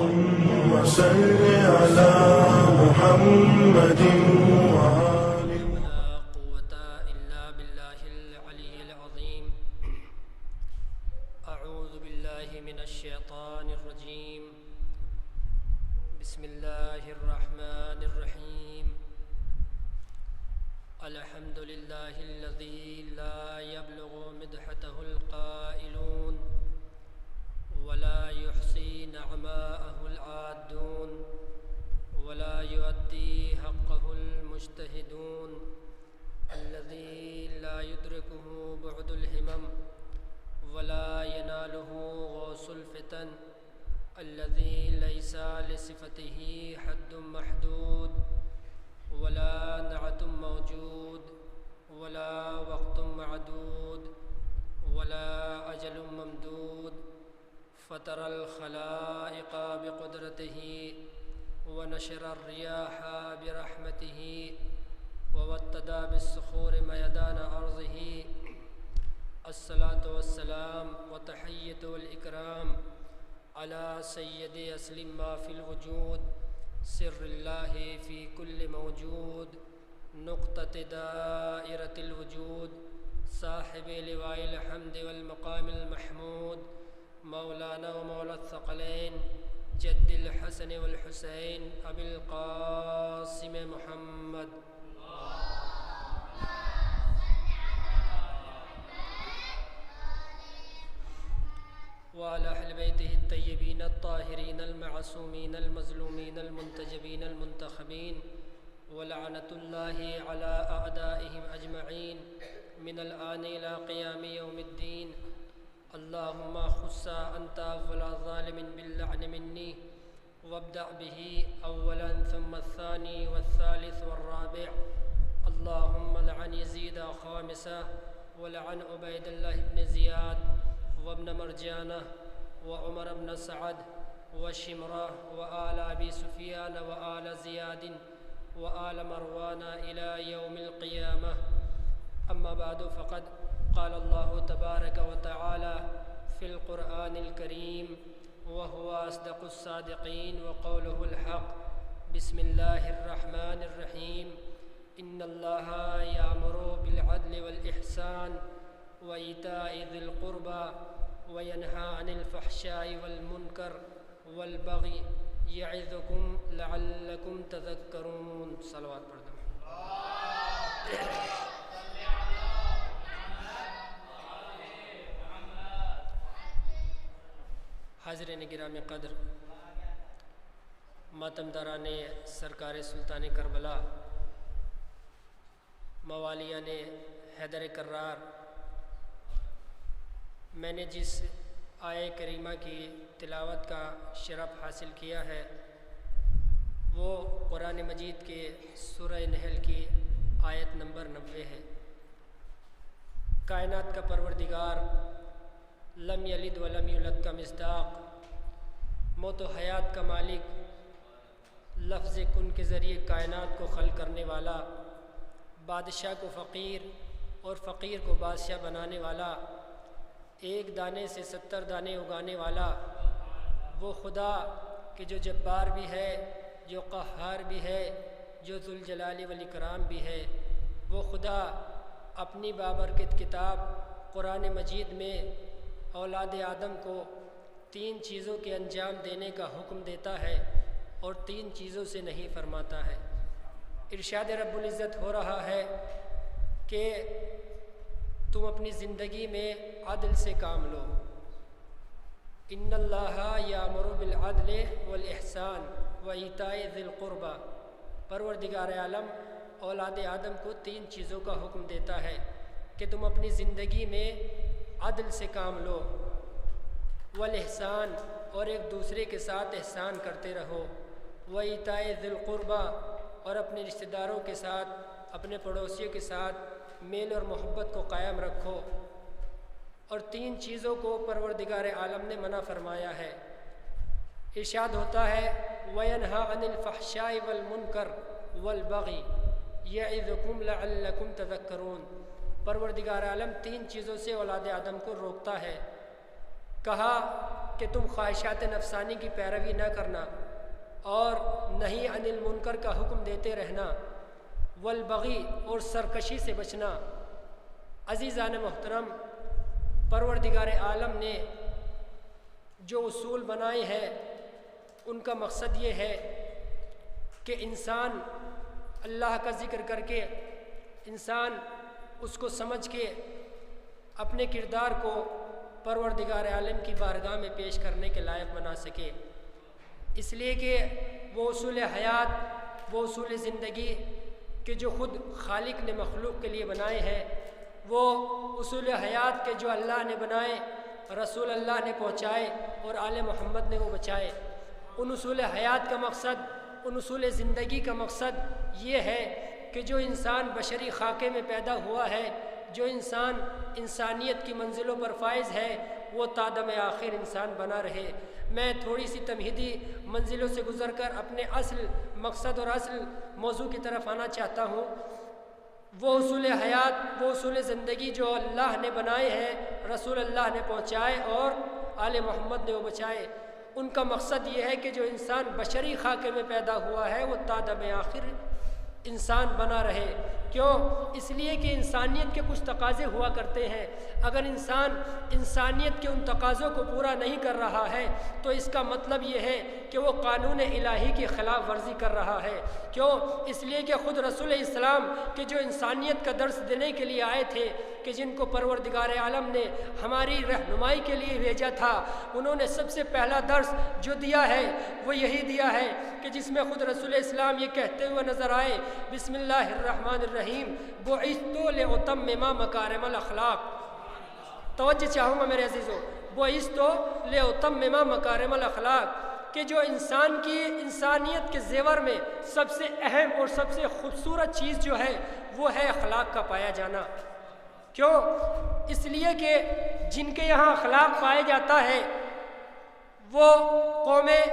وصل على محمد وآل ولا قوة إلا بالله العلي العظيم. أعوذ بالله من الشيطان الرجيم. بسم الله الرحمن الرحيم. الحمد لله الذي لا يبلغ مدحته القائلون ولا يحصي نعماءه العادون ولا يؤدي حقه المجتهدون، الذي لا يدركه بعد الهمم ولا يناله غوص الفتن، الذي ليس لصفته حد محدود ولا نعت موجود ولا وقت معدود ولا أجل ممدود، فطر الخلائق بقدرته ونشر الرياح برحمته ووتد بالصخور ميدان أرضه. الصلاة والسلام وتحية والإكرام على سيد أسلم ما في الوجود، سر الله في كل موجود، نقطة دائرة الوجود، صاحب لواء الحمد والمقام المحمود، مولانا ومولى الثقلين، جد الحسن والحسين أبي القاسم محمد. وعلى أهل بيته الطيبين الطاهرين المعصومين المظلومين المنتجبين المنتخبين، ولعنة الله على أعدائهم أجمعين من الآن إلى قيام يوم الدين. اللهم خص أنت أول ظالم باللعن مني، وابدأ به أولا ثم الثاني والثالث والرابع. اللهم لعن يزيد خامسة، ولعن عبيد الله بن زياد وابن مرجانة وعمر بن سعد وشمرة وآل أبي سفيان وآل زياد وآل مروان إلى يوم القيامة. أما بعد، فقد قال الله تبارك وتعالى في القرآن الكريم وهو أصدق الصادقين وقوله الحق. بسم الله الرحمن الرحيم. إن الله يأمر بالعدل والإحسان وإيتاء ذي القربى وينهى عن الفحشاء والمنكر والبغي يعظكم لعلكم تذكرون. صلوات پڑھ دو. حاضرین گرامی قدر، ماتمداران سرکار سلطان کربلا، موالیان حیدر کرار، میں نے جس آیہ کریمہ کی تلاوت کا شرف حاصل کیا ہے وہ قرآن مجید کے سورہ نحل کی آیت نمبر 90 ہے. کائنات کا پروردگار، لم یلد ولم یولد کا مصداق، موت و حیات کا مالک، لفظ کن کے ذریعے کائنات کو خلق کرنے والا، بادشاہ کو فقیر اور فقیر کو بادشاہ بنانے والا، ایک دانے سے 70 دانے اگانے والا، وہ خدا کہ جو جبار بھی ہے، جو قہار بھی ہے، جو ذوالجلال والاکرام بھی ہے، وہ خدا اپنی بابرکت کتاب قرآن مجید میں اولاد آدم کو 3 چیزوں کے انجام دینے کا حکم دیتا ہے اور 3 چیزوں سے نہیں فرماتا ہے. ارشاد رب العزت ہو رہا ہے کہ تم اپنی زندگی میں عدل سے کام لو. ان اللہ یامر بالعدل والاحسان وایتاء ذی القربى. پروردگار عالم اولاد آدم کو 3 چیزوں کا حکم دیتا ہے کہ تم اپنی زندگی میں عدل سے کام لو، والاحسان اور ایک دوسرے کے ساتھ احسان کرتے رہو، وایتاء ذی القربى اور اپنے رشتہ داروں کے ساتھ، اپنے پڑوسیوں کے ساتھ میل اور محبت کو قائم رکھو. اور 3 چیزوں کو پروردگار عالم نے منع فرمایا ہے. ارشاد ہوتا ہے وَيَنْهَى عَنِ الْفَحْشَاءِ وَالْمُنْكَرِ وَالْبَغْيِ يَعِظُكُمْ لَعَلَّكُمْ تَذَكَّرُونَ. پروردگار عالم 3 چیزوں سے اولاد آدم کو روکتا ہے. کہا کہ تم خواہشات نفسانی کی پیروی نہ کرنا اور نہی عن المنکر کا حکم دیتے رہنا، والبغی اور سرکشی سے بچنا۔ عزیزان محترم، پروردگار عالم نے جو اصول بنائے ہیں ان کا مقصد یہ ہے کہ انسان اللہ کا ذکر کر کے، انسان اس کو سمجھ کے اپنے کردار کو پروردگار عالم کی بارگاہ میں پیش کرنے کے لائق بنا سکے، اس لیے کہ وہ اصول حیات، وہ اصول زندگی کہ جو خود خالق نے مخلوق کے لیے بنائے ہیں، وہ اصول حیات کے جو اللہ نے بنائے، رسول اللہ نے پہنچائے اور آل محمد نے وہ بچائے، ان اصول حیات کا مقصد، ان اصول زندگی کا مقصد یہ ہے کہ جو انسان بشری خاکے میں پیدا ہوا ہے، جو انسان انسانیت کی منزلوں پر فائز ہے، وہ تا دم آخر انسان بنا رہے۔ میں تھوڑی سی تمہیدی منزلوں سے گزر کر اپنے اصل مقصد اور اصل موضوع کی طرف آنا چاہتا ہوں۔ وہ اصول حیات، وہ اصول زندگی جو اللہ نے بنائے ہیں، رسول اللہ نے پہنچائے اور آل محمد نے وہ بچائے، ان کا مقصد یہ ہے کہ جو انسان بشری خاکے میں پیدا ہوا ہے وہ تا دم آخر انسان بنا رہے۔ کیوں؟ اس لیے کہ انسانیت کے کچھ تقاضے ہوا کرتے ہیں، اگر انسان انسانیت کے ان تقاضوں کو پورا نہیں کر رہا ہے تو اس کا مطلب یہ ہے کہ وہ قانون الہی کی خلاف ورزی کر رہا ہے۔ کیوں؟ اس لیے کہ خود رسول اسلام کہ جو انسانیت کا درس دینے کے لیے آئے تھے، کہ جن کو پروردگار عالم نے ہماری رہنمائی کے لیے بھیجا تھا، انہوں نے سب سے پہلا درس جو دیا ہے وہ یہی دیا ہے کہ جس میں خود رسول اسلام یہ کہتے ہوئے نظر آئے، بسم اللہ الرحمن الرحیم، بعثت لأتمم مکارم الاخلاق۔ توجہ چاہوں گا میرے عزیزوں، بعثت لأتمم مکارم الاخلاق، کہ جو انسان کی انسانیت کے زیور میں سب سے اہم اور سب سے خوبصورت چیز جو ہے وہ ہے اخلاق کا پایا جانا۔ کیوں؟ اس لیے کہ جن کے یہاں اخلاق پایا جاتا ہے وہ قومیں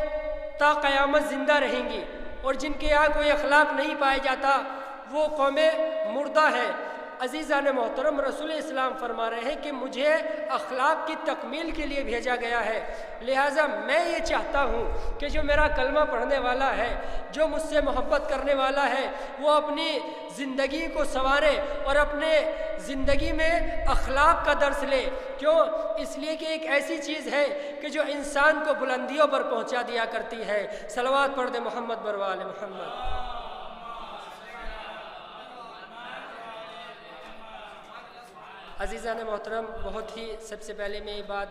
تا قیامت زندہ رہیں گی، اور جن کے یہاں کوئی اخلاق نہیں پایا جاتا وہ قومیں مردہ ہے۔ عزیزان محترم، رسول اسلام فرما رہے ہیں کہ مجھے اخلاق کی تکمیل کے لیے بھیجا گیا ہے، لہٰذا میں یہ چاہتا ہوں کہ جو میرا کلمہ پڑھنے والا ہے، جو مجھ سے محبت کرنے والا ہے، وہ اپنی زندگی کو سنوارے اور اپنے زندگی میں اخلاق کا درس لے۔ کیوں؟ اس لیے کہ ایک ایسی چیز ہے کہ جو انسان کو بلندیوں پر پہنچا دیا کرتی ہے۔ صلوات پڑھ دے محمد بروال محمد۔ عزیزان محترم، بہت ہی سب سے پہلے میں یہ بات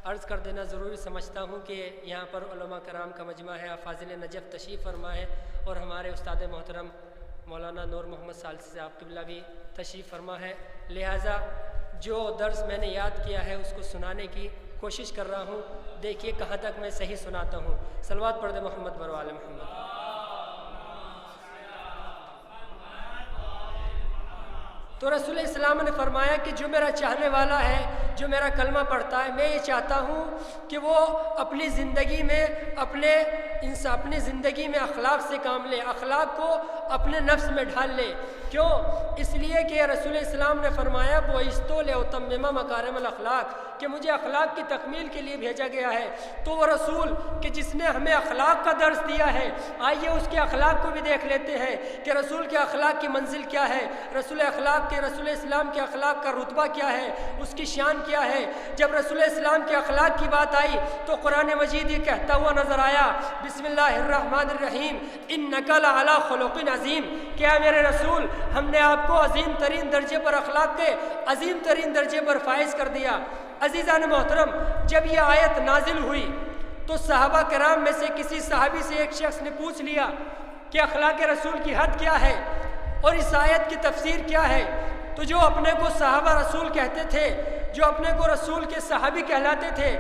عرض کر دینا ضروری سمجھتا ہوں کہ یہاں پر علماء کرام کا مجمع ہے، افاضل نجف تشریف فرما ہے، اور ہمارے استاد محترم مولانا نور محمد ثالثی صاحب قبلہ بھی تشریف فرما ہے، لہٰذا جو درس میں نے یاد کیا ہے اس کو سنانے کی کوشش کر رہا ہوں۔ دیکھیے کہاں تک میں صحیح سناتا ہوں۔ صلوات پڑھ دے محمد بروال محمد۔ تو رسول اسلام نے فرمایا کہ جو میرا چاہنے والا ہے، جو میرا کلمہ پڑھتا ہے، میں یہ چاہتا ہوں کہ وہ اپنی زندگی میں اپنی زندگی میں اخلاق سے کام لے، اخلاق کو اپنے نفس میں ڈھال لے۔ کیوں؟ اس لیے کہ رسول اسلام نے فرمایا بعثت لأتمم مکارم الاخلاق، کہ مجھے اخلاق کی تکمیل کے لیے بھیجا گیا ہے۔ تو وہ رسول کہ جس نے ہمیں اخلاق کا درس دیا ہے، آئیے اس کے اخلاق کو بھی دیکھ لیتے ہیں کہ رسول کے اخلاق کی منزل کیا ہے، رسول اسلام کے اخلاق کا رتبہ کیا ہے، اس کی شان کیا ہے۔ جب رسول اسلام کے اخلاق کی بات آئی تو قرآن مجید یہ کہتا ہوا نظر آیا، بسم اللہ الرحمن الرحیم، انک لعلی خلق عظیم، کیا میرے رسول ہم نے آپ کو عظیم ترین درجے پر اخلاق کے عظیم ترین درجے پر فائز کر دیا۔ عزیزان محترم، جب یہ آیت نازل ہوئی تو صحابہ کرام میں سے کسی صحابی سے ایک شخص نے پوچھ لیا کہ اخلاق رسول کی حد کیا ہے اور اس آیت کی تفسیر کیا ہے؟ تو جو اپنے کو صحابہ رسول کہتے تھے، جو اپنے کو رسول کے صحابی کہلاتے تھے،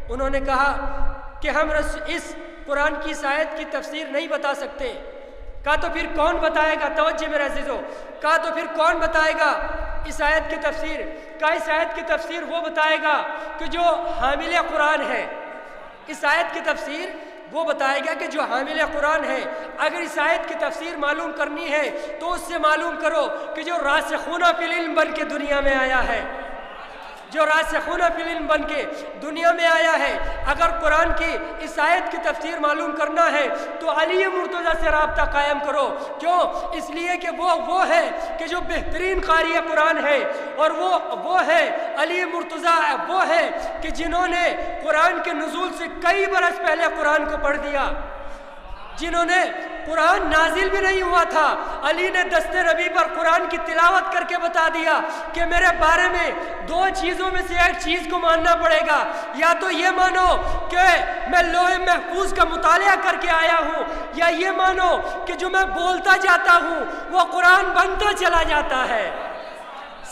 انہوں نے کہا کہ ہم اس قرآن کی اس آیت کی تفسیر نہیں بتا سکتے۔ کہا تو پھر کون بتائے گا؟ توجہ میرے عزیزو، کہا تو پھر کون بتائے گا اس آیت کی تفسیر؟ کہا اس آیت کی تفسیر وہ بتائے گا کہ جو حامل قرآن ہے۔ اس آیت کی تفسیر وہ بتائے گا کہ جو حامل قرآن ہے۔ اگر اس آیت کی تفسیر معلوم کرنی ہے تو اس سے معلوم کرو کہ جو راسخون فی العلم بن کے دنیا میں آیا ہے۔ جو راسخون فی العلم بن کے دنیا میں آیا ہے، اگر قرآن کی اس آیت کی تفسیر معلوم کرنا ہے تو علی مرتضیٰ سے رابطہ قائم کرو۔ کیوں؟ اس لیے کہ وہ ہے کہ جو بہترین قاری قرآن ہے، اور وہ ہے علی مرتضیٰ، وہ ہے کہ جنہوں نے قرآن کے نزول سے کئی برس پہلے قرآن کو پڑھ دیا، جنہوں نے قرآن نازل بھی نہیں ہوا تھا، علی نے دست نبی پر قرآن کی تلاوت کر کے بتا دیا کہ میرے بارے میں دو چیزوں میں سے ایک چیز کو ماننا پڑے گا، یا تو یہ مانو کہ میں لوح محفوظ کا مطالعہ کر کے آیا ہوں، یا یہ مانو کہ جو میں بولتا جاتا ہوں وہ قرآن بنتا چلا جاتا ہے۔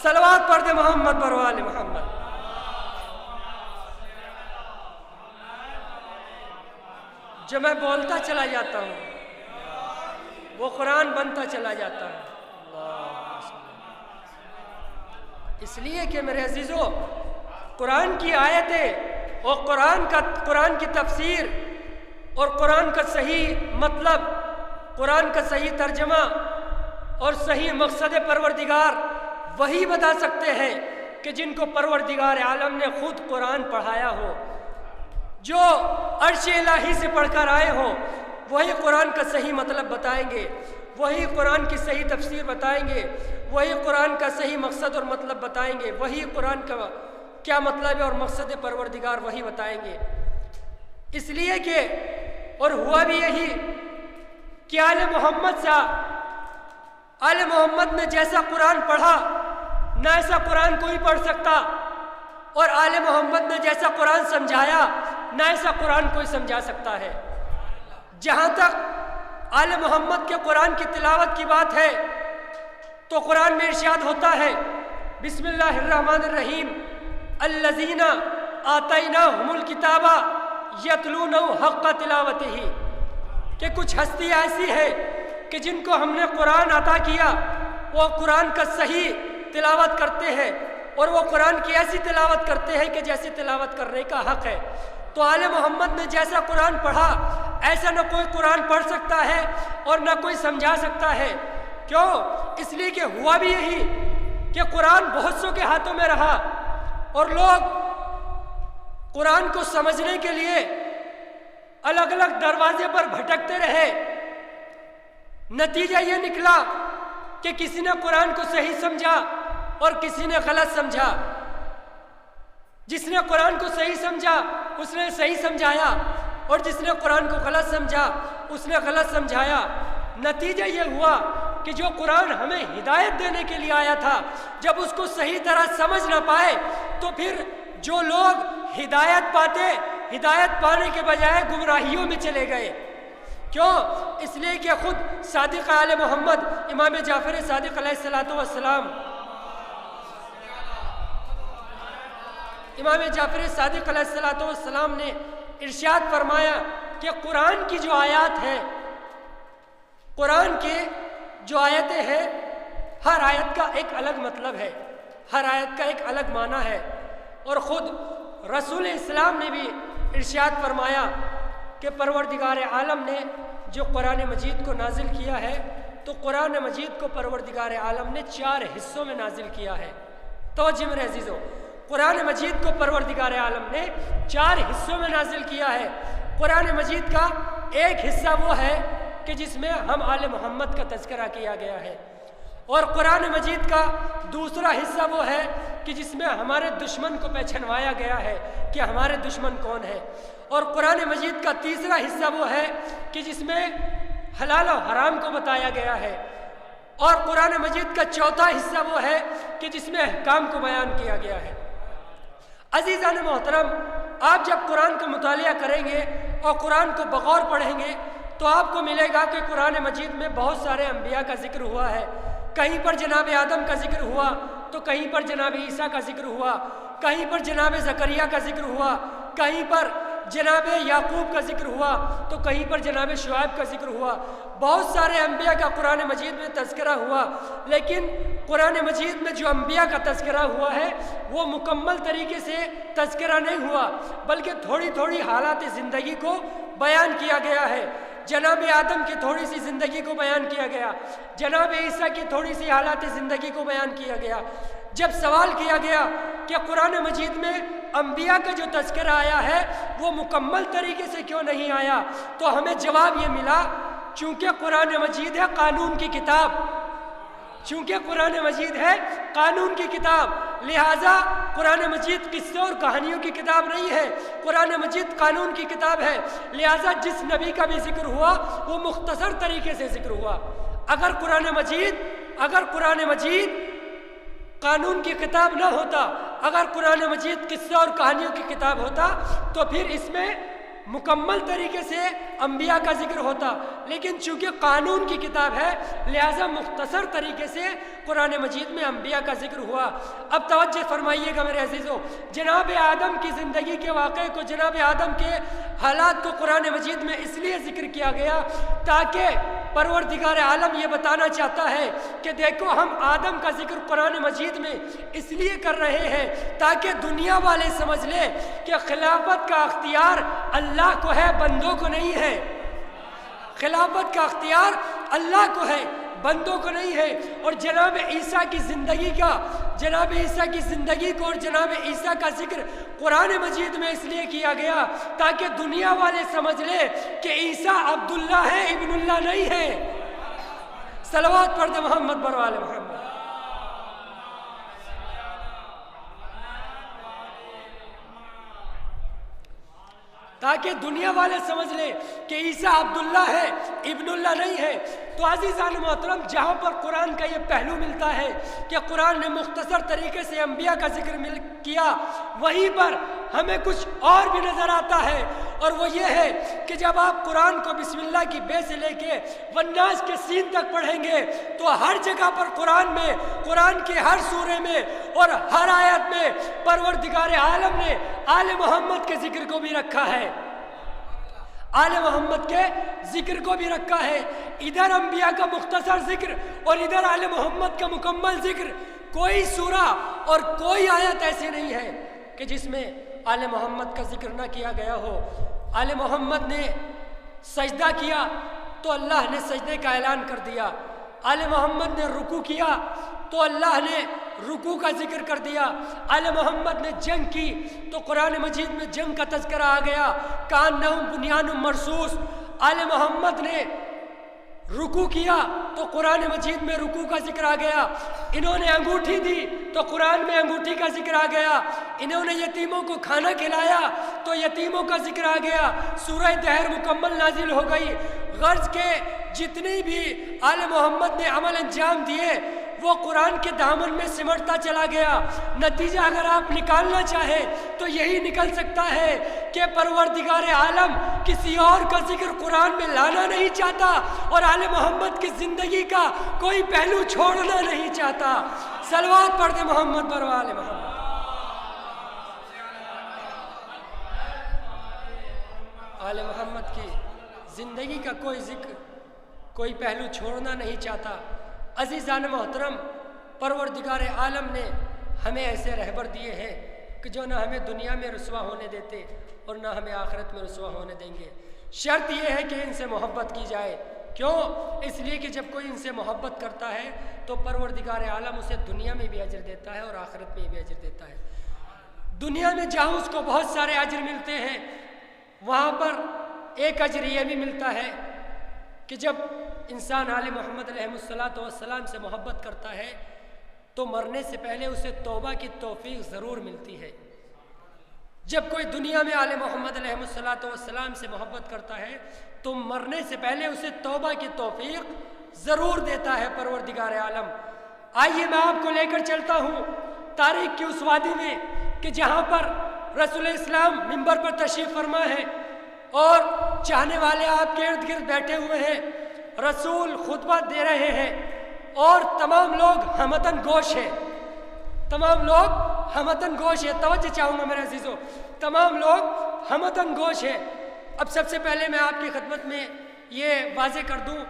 صلوات پڑھ دے محمد بروال محمد۔ جو میں بولتا چلا جاتا ہوں وہ قرآن بنتا چلا جاتا ہے۔ اس لیے کہ میرے عزیزو، قرآن کی آیتیں اور قرآن کی تفسیر اور قرآن کا صحیح مطلب، قرآن کا صحیح ترجمہ اور صحیح مقصد پروردگار وہی بتا سکتے ہیں کہ جن کو پروردگار عالم نے خود قرآن پڑھایا ہو، جو عرش الہی سے پڑھ کر آئے ہوں، وہی قرآن کا صحیح مطلب بتائیں گے، وہی قرآن کی صحیح تفسیر بتائیں گے، وہی قرآن کا صحیح مقصد اور مطلب بتائیں گے، وہی قرآن کا کیا مطلب ہے اور مقصد پروردگار وہی بتائیں گے۔ اس لیے کہ اور ہوا بھی یہی کہ آل محمد نے جیسا قرآن پڑھا نہ ایسا قرآن کوئی پڑھ سکتا، اور آل محمد نے جیسا قرآن سمجھایا نہ ایسا قرآن کوئی سمجھا سکتا ہے۔ جہاں تک آل محمد کے قرآن کی تلاوت کی بات ہے تو قرآن میں ارشاد ہوتا ہے، بسم اللہ الرحمن الرحیم، الذین آتیناہم الکتاب یتلونہ حق تلاوتہ، کہ کچھ ہستی ایسی ہے کہ جن کو ہم نے قرآن عطا کیا، وہ قرآن کا صحیح تلاوت کرتے ہیں، اور وہ قرآن کی ایسی تلاوت کرتے ہیں کہ جیسی تلاوت کرنے کا حق ہے۔ تو آل محمد نے جیسا قرآن پڑھا ایسا نہ کوئی قرآن پڑھ سکتا ہے اور نہ کوئی سمجھا سکتا ہے۔ کیوں؟ اس لیے کہ ہوا بھی یہی کہ قرآن بہت سو کے ہاتھوں میں رہا اور لوگ قرآن کو سمجھنے کے لیے الگ الگ دروازے پر بھٹکتے رہے۔ نتیجہ یہ نکلا کہ کسی نے قرآن کو صحیح سمجھا اور کسی نے غلط سمجھا۔ جس نے قرآن کو صحیح سمجھا اس نے صحیح سمجھایا، اور جس نے قرآن کو غلط سمجھا اس نے غلط سمجھایا۔ نتیجہ یہ ہوا کہ جو قرآن ہمیں ہدایت دینے کے لیے آیا تھا، جب اس کو صحیح طرح سمجھ نہ پائے تو پھر جو لوگ ہدایت پانے کے بجائے گمراہیوں میں چلے گئے۔ کیوں؟ اس لیے کہ خود صادق آل محمد امام جعفر صادق علیہ السلام، امام جعفر صادق علیہ السلام نے ارشاد فرمایا کہ قرآن کی جو آیات ہے، قرآن کی جو آیتیں ہیں، ہر آیت کا ایک الگ مطلب ہے، ہر آیت کا ایک الگ معنی ہے۔ اور خود رسول اسلام نے بھی ارشاد فرمایا کہ پروردگار عالم نے جو قرآن مجید کو نازل کیا ہے، تو قرآن مجید کو پروردگار عالم نے 4 حصوں میں نازل کیا ہے۔ توجہ میرے عزیزو، قرآن مجید کو پروردگار عالم نے 4 حصوں میں نازل کیا ہے۔ قرآن مجید کا ایک حصہ وہ ہے کہ جس میں ہم آل محمد کا تذکرہ کیا گیا ہے، اور قرآن مجید کا دوسرا حصہ وہ ہے کہ جس میں ہمارے دشمن کو پہچانوایا گیا ہے کہ ہمارے دشمن کون ہے، اور قرآن مجید کا تیسرا حصہ وہ ہے کہ جس میں حلال و حرام کو بتایا گیا ہے، اور قرآن مجید کا چوتھا حصہ وہ ہے کہ جس میں احکام کو بیان کیا گیا ہے۔ عزیزان محترم، آپ جب قرآن کا مطالعہ کریں گے اور قرآن کو بغور پڑھیں گے تو آپ کو ملے گا کہ قرآن مجید میں بہت سارے انبیاء کا ذکر ہوا ہے۔ کہیں پر جناب آدم کا ذکر ہوا تو کہیں پر جناب عیسیٰ کا ذکر ہوا، کہیں پر جناب زکریا کا ذکر ہوا، کہیں پر جناب یعقوب کا ذکر ہوا تو کہیں پر جناب شعیب کا ذکر ہوا۔ بہت سارے انبیاء کا قرآن مجید میں تذکرہ ہوا، لیکن قرآن مجید میں جو انبیاء کا تذکرہ ہوا ہے وہ مکمل طریقے سے تذکرہ نہیں ہوا، بلکہ تھوڑی تھوڑی حالات زندگی کو بیان کیا گیا ہے۔ جناب آدم کی تھوڑی سی زندگی کو بیان کیا گیا، جناب عیسیٰ کی تھوڑی سی حالات زندگی کو بیان کیا گیا، جب سوال کیا گیا کہ قرآن مجید میں انبیاء کا جو تذکرہ آیا ہے وہ مکمل طریقے سے کیوں نہیں آیا، تو ہمیں جواب یہ ملا چونکہ قرآن مجید ہے قانون کی کتاب، چونکہ قرآن مجید ہے قانون کی کتاب، لہٰذا قرآن مجید قصوں اور کہانیوں کی کتاب نہیں ہے، قرآن مجید قانون کی کتاب ہے، لہٰذا جس نبی کا بھی ذکر ہوا وہ مختصر طریقے سے ذکر ہوا۔ اگر قرآن مجید قانون کی کتاب نہ ہوتا، اگر قرآن مجید قصوں اور کہانیوں کی کتاب ہوتا تو پھر اس میں مکمل طریقے سے انبیاء کا ذکر ہوتا، لیکن چونکہ قانون کی کتاب ہے لہٰذا مختصر طریقے سے قرآن مجید میں انبیاء کا ذکر ہوا۔ اب توجہ فرمائیے گا میرے عزیزو، جناب آدم کی زندگی کے واقعے کو، جناب آدم کے حالات کو قرآن مجید میں اس لیے ذکر کیا گیا تاکہ پروردگار عالم یہ بتانا چاہتا ہے کہ دیکھو ہم آدم کا ذکر قرآن مجید میں اس لیے کر رہے ہیں تاکہ دنیا والے سمجھ لیں کہ خلافت کا اختیار اللہ کو ہے، بندوں کو نہیں ہے۔ خلافت کا اختیار اللہ کو ہے، بندوں کو نہیں ہے۔ اور جناب عیسیٰ کی زندگی کو اور جناب عیسیٰ کا ذکر قرآن مجید میں اس لیے کیا گیا تاکہ دنیا والے سمجھ لیں کہ عیسیٰ عبداللہ ہے، ابن اللہ نہیں ہے۔ صلوات پڑھ دے محمد بروال محمد۔ تاکہ دنیا والے سمجھ لیں کہ عیسیٰ عبداللہ ہے، ابن اللہ نہیں ہے۔ تو عزیزان محترم، جہاں پر قرآن کا یہ پہلو ملتا ہے کہ قرآن نے مختصر طریقے سے انبیاء کا ذکر کیا، وہیں پر ہمیں کچھ اور بھی نظر آتا ہے، اور وہ یہ ہے کہ جب آپ قرآن کو بسم اللہ کی بے سے لے کے والناس کے سین تک پڑھیں گے تو ہر جگہ پر قرآن کے ہر سورے میں اور ہر آیت میں پروردگار عالم نے آل محمد کے ذکر کو بھی رکھا ہے، آل محمد کے ذکر کو بھی رکھا ہے۔ ادھر انبیاء کا مختصر ذکر اور ادھر آل محمد کا مکمل ذکر۔ کوئی سورہ اور کوئی آیت ایسی نہیں ہے کہ جس میں آل محمد کا ذکر نہ کیا گیا ہو۔ آل محمد نے سجدہ کیا تو اللہ نے سجدے کا اعلان کر دیا، آل محمد نے رکوع کیا تو اللہ نے رکوع کا ذکر کر دیا، آل محمد نے جنگ کی تو قرآن مجید میں جنگ کا تذکرہ آ گیا، کانہم بنیان مرصوص۔ آل محمد نے رکوع کیا تو قرآن مجید میں رکوع کا ذکر آ گیا، انہوں نے انگوٹھی دی تو قرآن میں انگوٹھی کا ذکر آ گیا، انہوں نے یتیموں کو کھانا کھلایا تو یتیموں کا ذکر آ گیا، سورہ دہر مکمل نازل ہو گئی۔ غرض کے جتنی بھی آل محمد نے عمل انجام دیے وہ قرآن کے دامن میں سمٹتا چلا گیا۔ نتیجہ اگر آپ نکالنا چاہیں تو یہی نکل سکتا ہے کہ پروردگار عالم کسی اور کا ذکر قرآن میں لانا نہیں چاہتا اور آل محمد کی زندگی کا کوئی پہلو چھوڑنا نہیں چاہتا۔ صلوات پڑھ دے محمد پر آل محمد۔ آل محمد کی زندگی کا کوئی ذکر، کوئی پہلو چھوڑنا نہیں چاہتا۔ عزیزان محترم، پروردگار عالم نے ہمیں ایسے رہبر دیے ہیں کہ جو نہ ہمیں دنیا میں رسوا ہونے دیتے اور نہ ہمیں آخرت میں رسوا ہونے دیں گے۔ شرط یہ ہے کہ ان سے محبت کی جائے۔ کیوں؟ اس لیے کہ جب کوئی ان سے محبت کرتا ہے تو پروردگار عالم اسے دنیا میں بھی اجر دیتا ہے اور آخرت میں بھی اجر دیتا ہے۔ دنیا میں جہاں اس کو بہت سارے اجر ملتے ہیں وہاں پر ایک اجر یہ بھی ملتا ہے کہ جب انسان آل محمد علیہ السلام سے محبت کرتا ہے تو مرنے سے پہلے اسے توبہ کی توفیق ضرور ملتی ہے۔ جب کوئی دنیا میں آل محمد علیہ السلام سے محبت کرتا ہے تو مرنے سے پہلے اسے توبہ کی توفیق ضرور دیتا ہے پروردگار عالم۔ آئیے میں آپ کو لے کر چلتا ہوں تاریخ کی اس وادی میں کہ جہاں پر رسول اسلام منبر پر تشریف فرما ہے اور چاہنے والے آپ کے ارد گرد بیٹھے ہوئے ہیں، رسول خطبہ دے رہے ہیں اور تمام لوگ ہمتن گوش ہیں، تمام لوگ ہمتن گوش ہیں۔ توجہ چاہوں گا میرے عزیزو، تمام لوگ ہمتن گوش ہیں۔ اب سب سے پہلے میں آپ کی خدمت میں یہ واضح کر دوں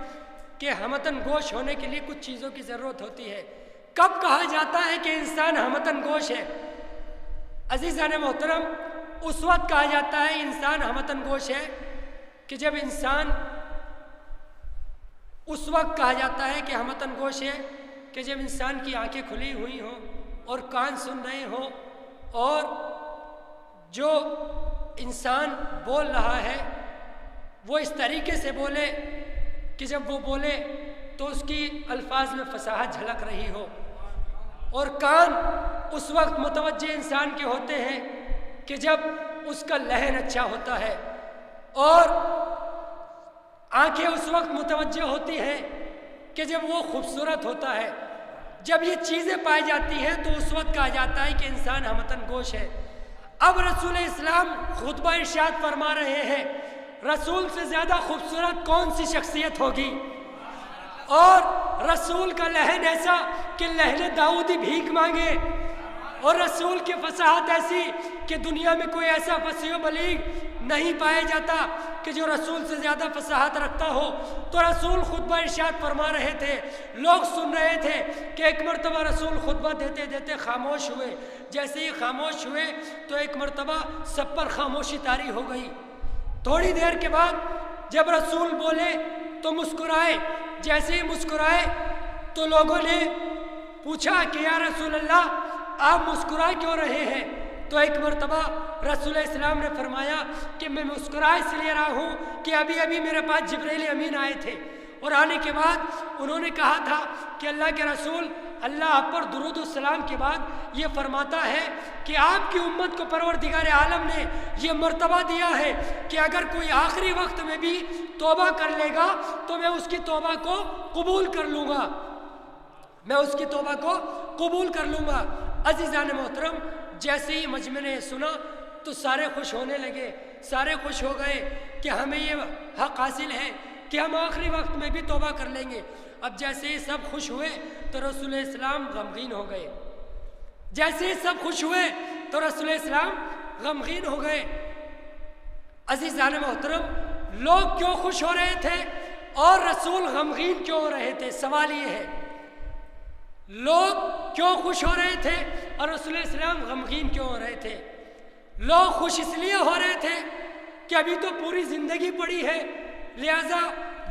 کہ ہمتن گوش ہونے کے لیے کچھ چیزوں کی ضرورت ہوتی ہے۔ کب کہا جاتا ہے کہ انسان ہمتن گوش ہے؟ عزیزان محترم، اس وقت کہا جاتا ہے انسان ہمتن گوش ہے کہ جب انسان، اس وقت کہا جاتا ہے کہ ہمتن گوش ہے کہ جب انسان کی آنکھیں کھلی ہوئی ہوں اور کان سن رہے ہوں، اور جو انسان بول رہا ہے وہ اس طریقے سے بولے کہ جب وہ بولے تو اس کی الفاظ میں فصاحت جھلک رہی ہو، اور کان اس وقت متوجہ انسان کے ہوتے ہیں کہ جب اس کا لہن اچھا ہوتا ہے، اور آنکھیں اس وقت متوجہ ہوتی ہیں کہ جب وہ خوبصورت ہوتا ہے۔ جب یہ چیزیں پائی جاتی ہیں تو اس وقت کہا جاتا ہے کہ انسان ہمتن گوش ہے۔ اب رسول اسلام خطبہ ارشاد فرما رہے ہیں، رسول سے زیادہ خوبصورت کون سی شخصیت ہوگی؟ اور رسول کا لہن ایسا کہ لہن داؤدی بھیک مانگے، اور رسول کی فصاحت ایسی کہ دنیا میں کوئی ایسا فصیح و بلیغ نہیں پایا جاتا کہ جو رسول سے زیادہ فصاحت رکھتا ہو۔ تو رسول خطبہ ارشاد فرما رہے تھے، لوگ سن رہے تھے کہ ایک مرتبہ رسول خطبہ دیتے دیتے خاموش ہوئے۔ جیسے ہی خاموش ہوئے تو ایک مرتبہ سب پر خاموشی طاری ہو گئی۔ تھوڑی دیر کے بعد جب رسول بولے تو مسکرائے، جیسے ہی مسکرائے تو لوگوں نے پوچھا کہ یا رسول اللہ آپ مسکرا کیوں رہے ہیں؟ تو ایک مرتبہ رسول اسلام نے فرمایا کہ میں مسکرا اس لیے رہا ہوں کہ ابھی ابھی میرے پاس جبرائیل امین آئے تھے، اور آنے کے بعد انہوں نے کہا تھا کہ اللہ کے رسول، اللہ آپ پر درود و سلام کے بعد یہ فرماتا ہے کہ آپ کی امت کو پروردگار عالم نے یہ مرتبہ دیا ہے کہ اگر کوئی آخری وقت میں بھی توبہ کر لے گا تو میں اس کی توبہ کو قبول کر لوں گا، میں اس کی توبہ کو قبول کر لوں گا۔ عزیزان محترم، جیسے ہی مجمع نے سنا تو سارے خوش ہونے لگے، سارے خوش ہو گئے کہ ہمیں یہ حق حاصل ہے کہ ہم آخری وقت میں بھی توبہ کر لیں گے۔ اب جیسے ہی سب خوش ہوئے تو رسول اسلام غمگین ہو گئے، جیسے ہی سب خوش ہوئے تو رسول اسلام غمگین ہو گئے۔ عزیزان محترم، لوگ کیوں خوش ہو رہے تھے اور رسول غمگین کیوں ہو رہے تھے؟ سوال یہ ہے، لوگ کیوں خوش ہو رہے تھے اور رسول اسلام غمگین کیوں ہو رہے تھے؟ لوگ خوش اس لیے ہو رہے تھے کہ ابھی تو پوری زندگی پڑی ہے، لہذا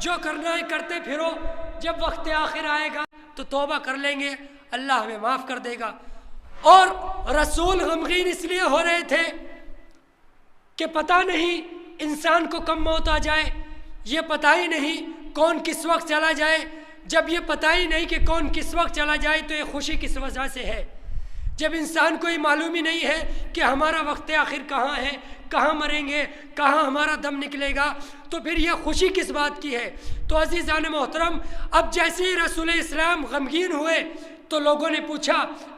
جو کرنا ہے کرتے پھرو، جب وقت آخر آئے گا تو توبہ کر لیں گے، اللہ ہمیں معاف کر دے گا۔ اور رسول غمگین اس لیے ہو رہے تھے کہ پتہ نہیں انسان کو کب موت آ جائے، یہ پتہ ہی نہیں کون کس وقت چلا جائے۔ جب یہ پتہ ہی نہیں کہ کون کس وقت چلا جائے تو یہ خوشی کس وجہ سے ہے؟ جب انسان کو یہ معلوم ہی نہیں ہے کہ ہمارا وقت آخر کہاں ہے، کہاں مریں گے، کہاں ہمارا دم نکلے گا، تو پھر یہ خوشی کس بات کی ہے؟ تو عزیزان محترم، اب جیسے ہی رسول اسلام غمگین ہوئے تو لوگوں نے پوچھا،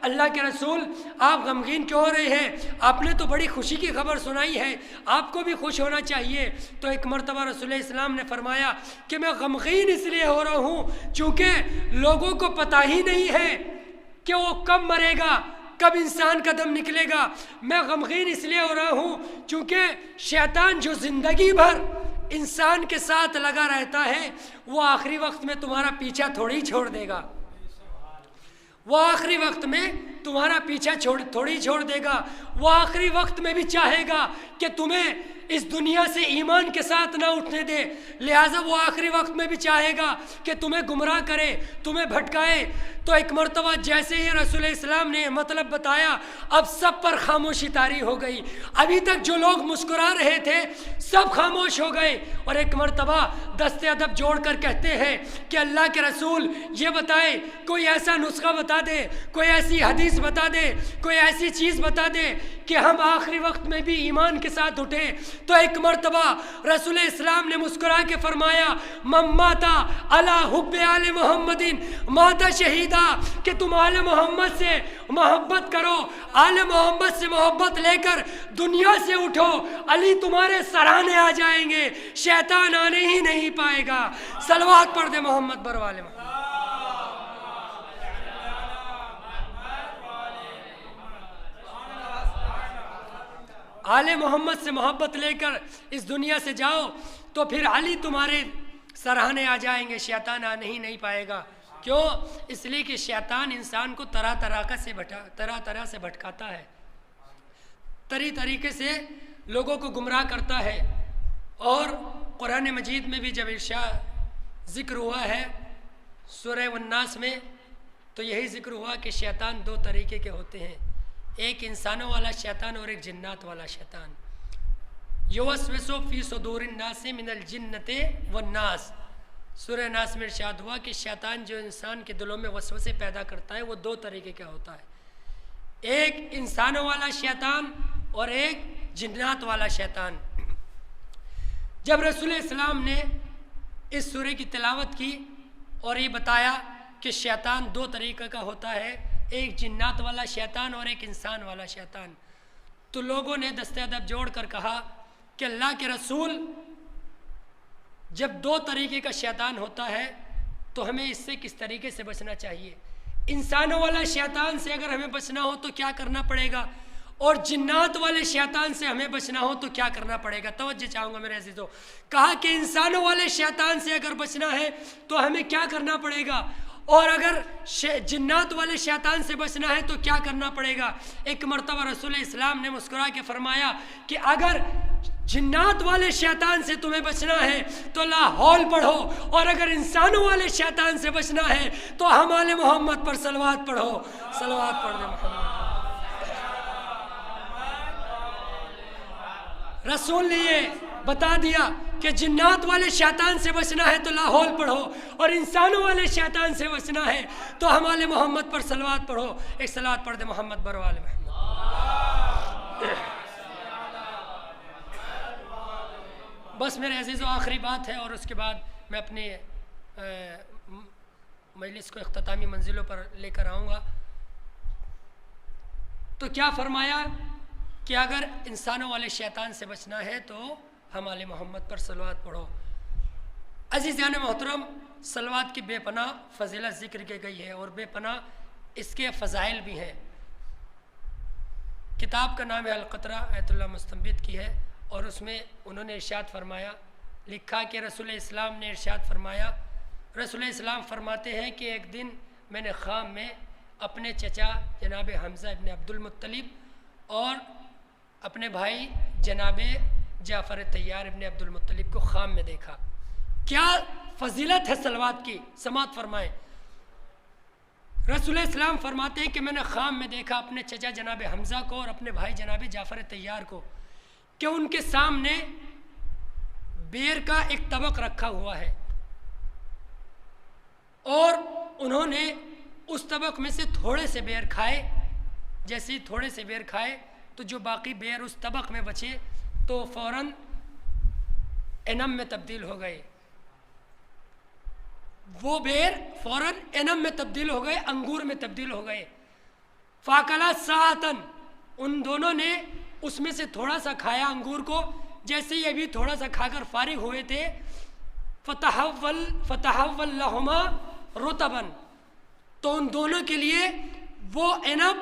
اللہ کے رسول آپ غمگین کیوں ہو رہے ہیں؟ آپ نے تو بڑی خوشی کی خبر سنائی ہے، آپ کو بھی خوش ہونا چاہیے۔ تو ایک مرتبہ رسول اسلام نے فرمایا کہ میں غمگین اس لیے ہو رہا ہوں چونکہ لوگوں کو پتہ ہی نہیں ہے کہ وہ کب مرے گا، کب انسان کا دم نکلے گا۔ میں غمگین اس لیے ہو رہا ہوں چونکہ شیطان جو زندگی بھر انسان کے ساتھ لگا رہتا ہے وہ آخری وقت میں تمہارا پیچھا تھوڑی چھوڑ دے گا، وہ آخری وقت میں تمہارا پیچھا تھوڑی چھوڑ دے گا، وہ آخری وقت میں بھی چاہے گا کہ تمہیں اس دنیا سے ایمان کے ساتھ نہ اٹھنے دے، لہٰذا وہ آخری وقت میں بھی چاہے گا کہ تمہیں گمراہ کرے، تمہیں بھٹکائے۔ تو ایک مرتبہ جیسے ہی رسول اسلام نے مطلب بتایا، اب سب پر خاموشی طاری ہو گئی۔ ابھی تک جو لوگ مسکرا رہے تھے سب خاموش ہو گئے، اور ایک مرتبہ دست ادب جوڑ کر کہتے ہیں کہ اللہ کے رسول یہ بتائے، کوئی ایسا نسخہ بتا دے، کوئی ایسی حدیث بتا دے، کوئی ایسی چیز بتا دے کہ ہم آخری وقت میں بھی ایمان کے ساتھ اٹھیں۔ تو ایک مرتبہ رسول اسلام نے مسکرا کے فرمایا، من ماتا علی حب آل محمد ماتا شہیدا، کہ تم آل محمد سے محبت کرو، آل محمد سے محبت لے کر دنیا سے اٹھو، علی تمہارے سراہنے آ جائیں گے، شیطان آنے ہی نہیں پائے گا۔ صلوات پڑھ دے محمد بر والے محمد۔ آل محمد سے محبت لے کر اس دنیا سے جاؤ تو پھر علی تمہارے سراہنے آ جائیں گے، شیطان آنے ہی نہیں پائے گا۔ کیوں؟ اس لیے کہ شیطان انسان کو طرح طرح سے بھٹکاتا ہے، طریقے سے لوگوں کو گمراہ کرتا ہے۔ اور قرآن مجید میں بھی جب ذکر ہوا ہے سورہ والناس میں، تو یہی ذکر ہوا کہ شیطان دو طریقے کے ہوتے ہیں، ایک انسانوں والا شیطان اور ایک جنات والا شیطان۔ یوسوس فی صدور الناس من الجنۃ والناس، سورہ ناس میں ارشاد ہوا کہ شیطان جو انسان کے دلوں میں وسوسے پیدا کرتا ہے وہ دو طریقے کا ہوتا ہے، ایک انسانوں والا شیطان اور ایک جنات والا شیطان۔ جب رسول اسلام نے اس سورہ کی تلاوت کی اور یہ بتایا کہ شیطان دو طریقے کا ہوتا ہے، ایک جنات والا شیطان اور ایک انسان والا شیطان، تو لوگوں نے دست ادب جوڑ کر کہا کہ اللہ کے رسول، جب دو طریقے کا شیطان ہوتا ہے تو ہمیں اس سے کس طریقے سے بچنا چاہیے؟ انسانوں والا شیطان سے اگر ہمیں بچنا ہو تو کیا کرنا پڑے گا، اور جنات والے شیطان سے ہمیں بچنا ہو تو کیا کرنا پڑے گا؟ توجہ چاہوں گا میرے عزیزو۔ کہا کہ انسانوں والے شیطان سے اگر بچنا ہے تو ہمیں کیا کرنا پڑے گا، اور اگر جنات والے شیطان سے بچنا ہے تو کیا کرنا پڑے گا؟ ایک مرتبہ رسول اسلام نے مسکرا کے فرمایا کہ اگر جنات والے شیطان سے تمہیں بچنا ہے تو لا حول پڑھو، اور اگر انسانوں والے شیطان سے بچنا ہے تو ہم آل محمد پر صلوات پڑھو۔ صلوات پڑھ دیں محمد۔ رسول نے یہ بتا دیا کہ جنات والے شیطان سے بچنا ہے تو لا حول پڑھو، اور انسانوں والے شیطان سے بچنا ہے تو ہم آل محمد پر صلوات پڑھو۔ ایک صلوات پڑھ دے محمد برو آل محمد۔ بس میرے عزیزو آخری بات ہے اور اس کے بعد میں اپنے مجلس کو اختتامی منزلوں پر لے کر آؤں گا۔ تو کیا فرمایا کہ اگر انسانوں والے شیطان سے بچنا ہے تو ہم آل محمد پر صلوات پڑھو۔ عزیزان محترم، صلوات کی بے پناہ فضیلت ذکر کی گئی ہے اور بے پناہ اس کے فضائل بھی ہیں۔ کتاب کا نام ہے القطرہ، آیت اللہ مستنبط کی ہے، اور اس میں انہوں نے ارشاد فرمایا، لکھا کہ رسول اسلام نے ارشاد فرمایا، رسول اسلام فرماتے ہیں کہ ایک دن میں نے خام میں اپنے چچا جناب حمزہ ابن عبد المطلب اور اپنے بھائی جناب جعفر طیار ابن عبد المطلب کو خام میں دیکھا۔ کیا فضیلت ہے صلوات کی، سماعت فرمائیں۔ رسول اسلام فرماتے ہیں کہ میں نے خام میں دیکھا اپنے چچا جناب حمزہ کو اور اپنے بھائی جناب جعفر طیار کو کہ ان کے سامنے بیر کا ایک طبق رکھا ہوا ہے، اور انہوں نے اس طبق میں سے تھوڑے سے بیر کھائے۔ جیسے ہی تھوڑے سے بیر کھائے تو جو باقی بیر اس طبق میں بچے تو فوراً انم میں تبدیل ہو گئے، وہ بیر فوراً انم میں تبدیل ہو گئے، انگور میں تبدیل ہو گئے۔ فاکلا ساعتن، ان دونوں نے اس میں سے تھوڑا سا کھایا انگور کو، جیسے ہی ابھی تھوڑا سا کھا کر فارغ ہوئے تھے، فتحول لہما رطبن، تو ان دونوں کے لیے وہ عنب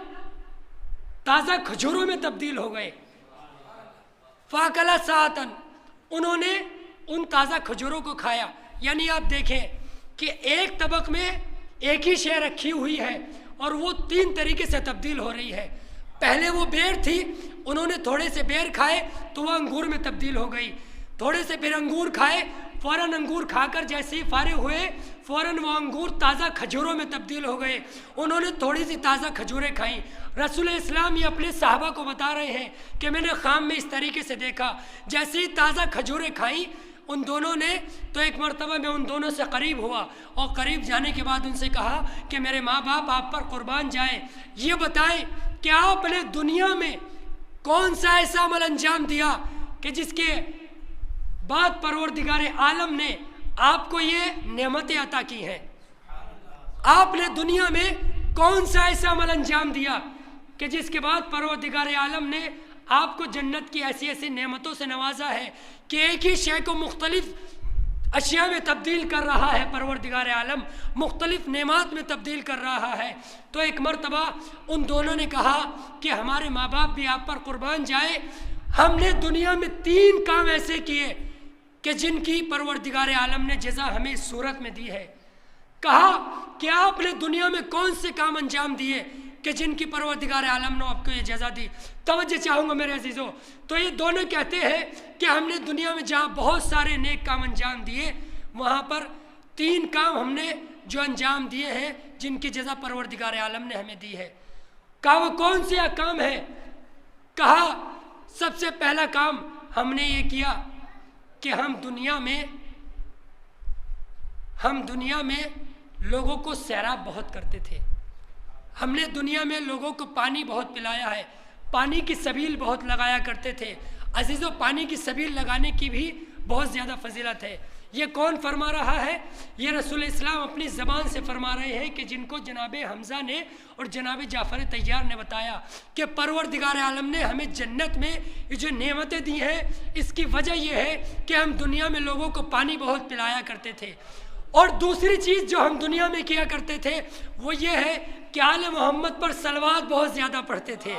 تازہ کھجوروں میں تبدیل ہو گئے۔ فاکلا ساعتن، انہوں نے ان تازہ کھجوروں کو کھایا۔ یعنی آپ دیکھیں کہ ایک طبق میں ایک ہی شے رکھی ہوئی ہے اور وہ تین طریقے سے تبدیل ہو رہی ہے۔ پہلے وہ بیر تھی، انہوں نے تھوڑے سے بیر کھائے تو وہ انگور میں تبدیل ہو گئی، تھوڑے سے پھر انگور کھائے، فوراً انگور کھا کر جیسے ہی فارغ ہوئے فوراً وہ انگور تازہ کھجوروں میں تبدیل ہو گئے۔ انہوں نے تھوڑی سی تازہ کھجوریں کھائیں۔ رسول اسلام یہ اپنے صحابہ کو بتا رہے ہیں کہ میں نے خام میں اس طریقے سے دیکھا، جیسے ہی تازہ کھجوریں کھائیں ان دونوں نے، تو ایک مرتبہ میں ان دونوں سے قریب ہوا اور قریب جانے کے بعد ان سے کہا کہ میرے ماں باپ آپ پر قربان جائیں، یہ بتائیں کہ آپ نے دنیا میں کون سا ایسا عمل انجام دیا کہ جس کے بعد پروردگار عالم نے آپ کو یہ نعمتیں عطا کی ہیں؟ آپ نے دنیا میں کون سا ایسا عمل انجام دیا کہ جس کے بعد پروردگار عالم نے آپ کو جنت کی ایسی ایسی نعمتوں سے نوازا ہے کہ ایک ہی شے کو مختلف اشیاء میں تبدیل کر رہا ہے، پروردگار عالم مختلف نعمات میں تبدیل کر رہا ہے۔ تو ایک مرتبہ ان دونوں نے کہا کہ ہمارے ماں باپ بھی آپ پر قربان جائے، ہم نے دنیا میں 3 کام ایسے کیے کہ جن کی پروردگار عالم نے جزا ہمیں اس صورت میں دی ہے۔ کہا کہ آپ نے دنیا میں کون سے کام انجام دیے کہ جن کی پروردگار عالم نے آپ کو یہ جزا دی؟ توجہ چاہوں گا میرے عزیزوں، تو یہ دونوں کہتے ہیں کہ ہم نے دنیا میں جہاں بہت سارے نیک کام انجام دیے وہاں پر 3 کام ہم نے جو انجام دیے ہیں جن کی جزا پروردگار عالم نے ہمیں دی ہے۔ کہا وہ کون سے کام ہے؟ کہا سب سے پہلا کام ہم نے یہ کیا کہ ہم دنیا میں لوگوں کو سیراب بہت کرتے تھے۔ ہم نے دنیا میں لوگوں کو پانی بہت پلایا ہے، پانی کی سبیل بہت لگایا کرتے تھے۔ عزیزو، پانی کی سبیل لگانے کی بھی بہت زیادہ فضیلت ہے۔ یہ کون فرما رہا ہے؟ یہ رسول اسلام اپنی زبان سے فرما رہے ہیں کہ جن کو جناب حمزہ نے اور جناب جعفر طیار نے بتایا کہ پروردگار عالم نے ہمیں جنت میں یہ جو نعمتیں دی ہیں اس کی وجہ یہ ہے کہ ہم دنیا میں لوگوں کو پانی بہت پلایا کرتے تھے۔ اور دوسری چیز جو ہم دنیا میں کیا کرتے تھے وہ یہ ہے کہ آل محمد پر صلوات بہت زیادہ پڑھتے تھے۔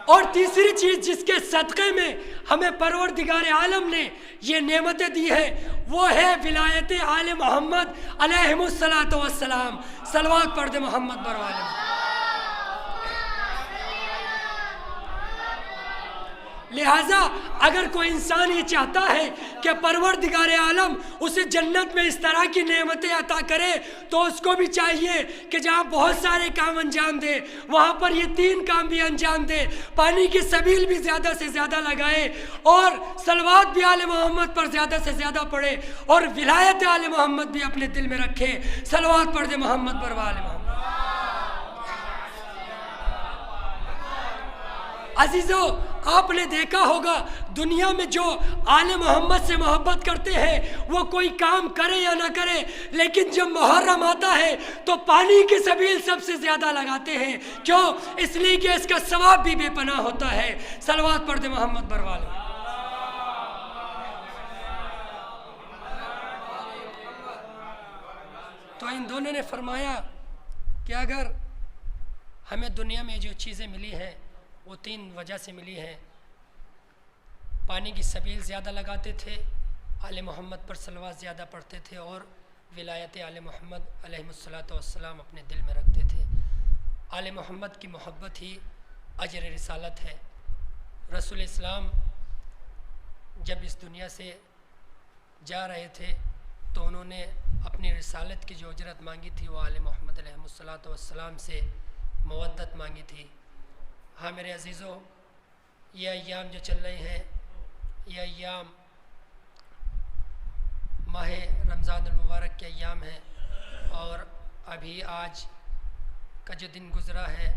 اور تیسری چیز جس کے صدقے میں ہمیں پروردگار عالم نے یہ نعمتیں دی ہے وہ ہے ولایت آل محمد علیہم الصلاۃ والسلام۔ صلوات پڑھ دے محمد بر عالم۔ لہٰذا اگر کوئی انسان یہ چاہتا ہے کہ پروردگار عالم اسے جنت میں اس طرح کی نعمتیں عطا کرے تو اس کو بھی چاہیے کہ جہاں بہت سارے کام انجام دے وہاں پر یہ 3 کام بھی انجام دے، پانی کی سبیل بھی زیادہ سے زیادہ لگائے اور صلوات بھی آل محمد پر زیادہ سے زیادہ پڑھے اور ولایت آل محمد بھی اپنے دل میں رکھے۔ صلوات پڑھ دے محمد پر آل محمد۔ عزیزو، آپ نے دیکھا ہوگا دنیا میں جو آل محمد سے محبت کرتے ہیں وہ کوئی کام کرے یا نہ کرے، لیکن جب محرم آتا ہے تو پانی کی سبیل سب سے زیادہ لگاتے ہیں۔ کیوں؟ اس لیے کہ اس کا ثواب بھی بے پناہ ہوتا ہے۔ صلوات پڑھ دے محمد بروال۔ تو ان دونوں نے فرمایا کہ اگر ہمیں دنیا میں جو چیزیں ملی ہیں وہ 3 وجہ سے ملی ہیں۔ پانی کی سبیل زیادہ لگاتے تھے، آل محمد پر صلوات زیادہ پڑھتے تھے اور ولایت آل محمد علیہ الصلاۃ والسلام اپنے دل میں رکھتے تھے۔ آل محمد کی محبت ہی اجر رسالت ہے۔ رسول اسلام جب اس دنیا سے جا رہے تھے تو انہوں نے اپنی رسالت کی جو اجرت مانگی تھی وہ آل محمد علیہ الصلاۃ والسلام سے مودت مانگی تھی۔ ہاں میرے عزیزو، یہ ایام جو چل رہے ہیں یہ ایام ماہ رمضان المبارک کے ایام ہیں، اور ابھی آج کا جو دن گزرا ہے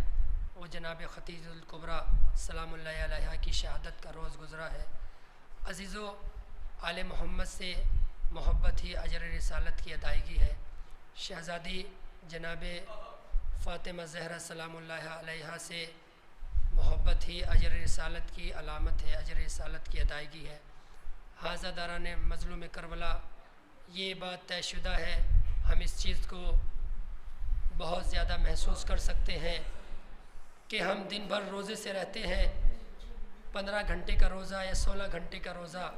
وہ جناب خدیجہ الکبریٰ سلام اللہ علیہا کی شہادت کا روز گزرا ہے۔ عزیزو، آل محمد سے محبت ہی اجر رسالت کی ادائیگی ہے۔ شہزادی جناب فاطمہ زہرا سلام اللہ علیہا سے محبت ہی اجر رسالت کی علامت ہے، اجر رسالت کی ادائیگی ہے۔ حاضہ داران مظلوم کربلا، یہ بات طے شدہ ہے، ہم اس چیز کو بہت زیادہ محسوس کر سکتے ہیں کہ ہم دن بھر روزے سے رہتے ہیں، 15 گھنٹے کا روزہ یا 16 گھنٹے کا روزہ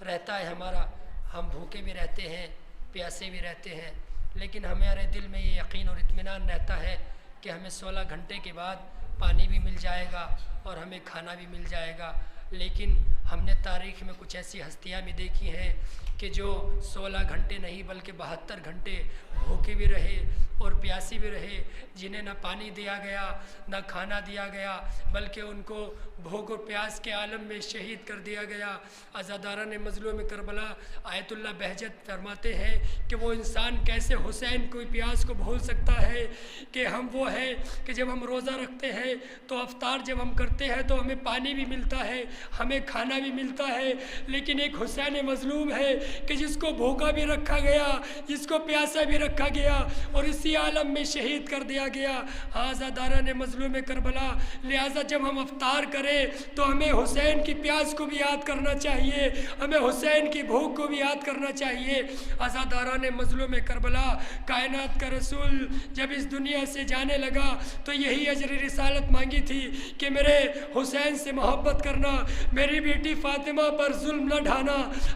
رہتا ہے ہمارا، ہم بھوکے بھی رہتے ہیں، پیاسے بھی رہتے ہیں، لیکن ہمارے دل میں یہ یقین اور اطمینان رہتا ہے کہ ہمیں 16 گھنٹے کے بعد پانی بھی مل جائے گا اور ہمیں کھانا بھی مل جائے گا۔ لیکن ہم نے تاریخ میں کچھ ایسی ہستیاں بھی دیکھی ہیں کہ جو 16 گھنٹے نہیں بلکہ 72 گھنٹے بھوکے بھی رہے اور پیاسی بھی رہے، جنہیں نہ پانی دیا گیا نہ کھانا دیا گیا، بلکہ ان کو بھوک اور پیاس کے عالم میں شہید کر دیا گیا۔ عزاداران مظلوم کربلا آیت اللہ بہجت فرماتے ہیں کہ وہ انسان کیسے حسین کو پیاس کو بھول سکتا ہے کہ ہم وہ ہیں کہ جب ہم روزہ رکھتے ہیں تو افطار جب ہم کرتے ہیں تو ہمیں پانی بھی ملتا ہے، ہمیں کھانا بھی ملتا ہے، لیکن ایک حسین مظلوم ہے کہ جس کو بھوکا بھی رکھا گیا، جس کو پیاسا بھی رکھا گیا اور اسی عالم میں شہید کر دیا گیا۔ عزاداران مظلوم کربلا، لہٰذا جب ہم افطار کریں تو ہمیں حسین کی پیاس کو بھی یاد کرنا چاہیے، ہمیں حسین کی بھوک کو بھی یاد کرنا چاہیے۔ عزاداران مظلوم کربلا، کائنات کا رسول جب اس دنیا سے جانے لگا تو یہی اجر رسالت مانگی تھی کہ میرے حسین سے محبت کرنا، میری بیٹی بیٹی فاطمہ پر ظلم نہ ڈھانا۔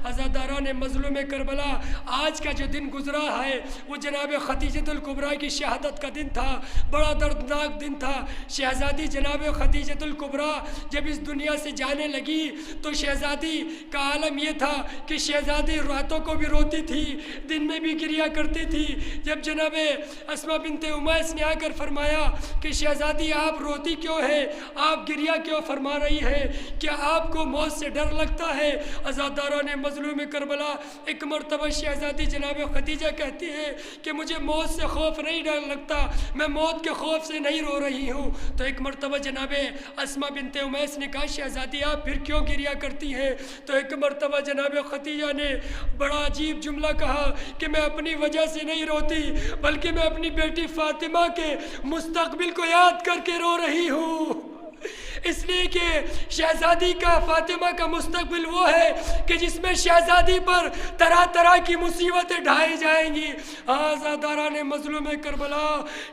عزاداران مظلوم کربلا، آج کا جو دن گزرا ہے وہ جناب خدیجۃ الکبریٰ کی شہادت کا دن تھا، بڑا دردناک دن تھا۔ شہزادی جناب خدیجۃ الکبریٰ جب اس دنیا سے جانے لگی تو شہزادی کا عالم یہ تھا کہ شہزادی راتوں کو بھی روتی تھی، دن میں بھی گریہ کرتی تھی۔ جب جناب اسماء بنت امیس نے آ کر فرمایا کہ شہزادی آپ روتی کیوں ہے، آپ گریہ کیوں فرما رہی ہے، کیا آپ کو موت سے ڈر لگتا ہے؟ عزاداران مظلوم کربلا، ایک مرتبہ شہزادی جناب خدیجہ کہتی ہے کہ مجھے موت سے خوف نہیں ڈر لگتا، میں موت کے خوف سے نہیں رو رہی ہوں۔ تو ایک مرتبہ جناب اسماء بنت امیس نے کہا شہزادی آپ پھر کیوں گریہ کرتی ہیں؟ تو ایک مرتبہ جناب خدیجہ نے بڑا عجیب جملہ کہا کہ میں اپنی وجہ سے نہیں روتی، بلکہ میں اپنی بیٹی فاطمہ کے مستقبل کو یاد کر کے رو رہی ہوں، اس لیے کہ شہزادی کا فاطمہ کا مستقبل وہ ہے کہ جس میں شہزادی پر طرح طرح کی مصیبتیں ڈھائی جائیں گی۔ عزاداران مظلوم کربلا،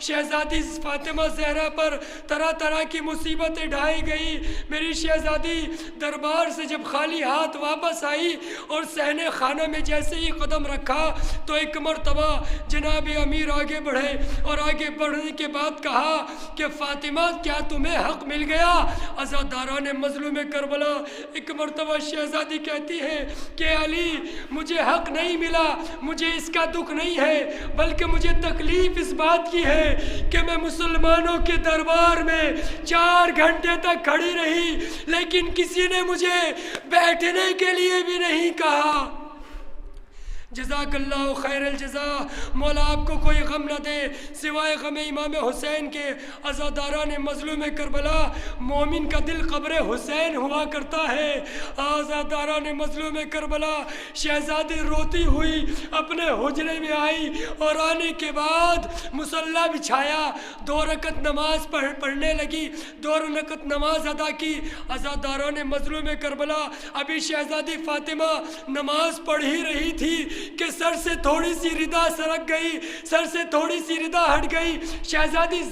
شہزادی فاطمہ زہرا پر طرح طرح کی مصیبتیں ڈھائی گئی۔ میری شہزادی دربار سے جب خالی ہاتھ واپس آئی اور صحن خانہ میں جیسے ہی قدم رکھا تو ایک مرتبہ جناب امیر آگے بڑھے اور آگے بڑھنے کے بعد کہا کہ فاطمہ کیا تمہیں حق مل گیا؟ عزاداران مظلوم کربلا، ایک مرتبہ شہزادی کہتی ہے کہ علی مجھے حق نہیں ملا، مجھے اس کا دکھ نہیں ہے، بلکہ مجھے تکلیف اس بات کی ہے کہ میں مسلمانوں کے دربار میں 4 گھنٹے تک کھڑی رہی لیکن کسی نے مجھے بیٹھنے کے لیے بھی نہیں کہا۔ جزاک اللہ خیر الجزا، مولا آپ کو کوئی غم نہ دے سوائے غم امام حسین کے۔ عزاداران مظلوم کربلا، مومن کا دل قبر حسین ہوا کرتا ہے۔ عزاداران مظلوم کربلا، شہزادی روتی ہوئی اپنے حجرے میں آئی اور آنے کے بعد مصلی بچھایا، 2 رکعت نماز پڑھنے لگی، 2 رکعت نماز ادا کی۔ عزاداران مظلوم کربلا، ابھی شہزادی فاطمہ نماز پڑھ ہی رہی تھی کہ سر سے تھوڑی سی ردا سرک گئی، سر سے تھوڑی سی ردا ہٹ گئی۔ شہزادی